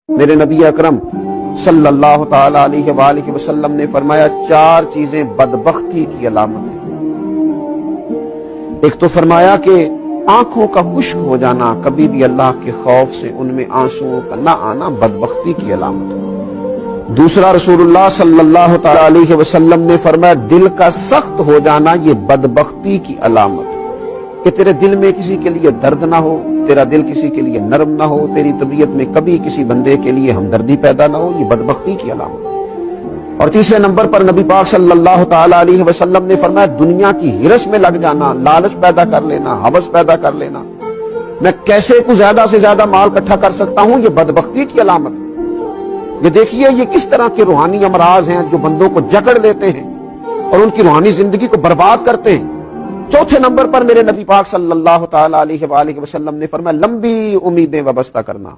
मेरे नबी अकरम सल्लल्लाहु ताला अलैहि वसल्लम ने फरमाया, चार चीजें बदबख्ती की अलामत है। एक तो फरमाया कि आंखों का खुश्क हो जाना, कभी भी अल्लाह के खौफ से उनमें आंसुओं का न आना बदबख्ती की अलामत है। दूसरा, रसूलुल्लाह सल्लल्लाहु ताला अलैहि वसल्लम ने फरमाया, दिल का सख्त हो जाना ये बदबख्ती की अलामत है, कि तेरे दिल में किसी के लिए दर्द ना हो, तेरा दिल किसी के लिए नरम ना हो, तेरी तबीयत में कभी किसी बंदे के लिए हमदर्दी पैदा ना हो, ये बदबख्ती की अलामत है। और तीसरे नंबर पर नबी पाक सल्लल्लाहु ताला अलैहि वसल्लम ने फरमाया, दुनिया की हिरस में लग जाना, लालच पैदा कर लेना, हवस पैदा कर लेना, मैं कैसे कुछ ज्यादा से ज्यादा माल इकट्ठा कर सकता हूं, ये बदबख्ती की अलामत है। ये देखिए ये किस तरह के रूहानी अमराज हैं जो बंदों को जकड़ लेते हैं और उनकी रूहानी जिंदगी को बर्बाद करते हैं। चौथे नंबर पर मेरे नबी पाक सल्लल्लाहु ताला अलैहि वसल्लम ने फरमाया, लंबी उम्मीदें वाबस्ता करना।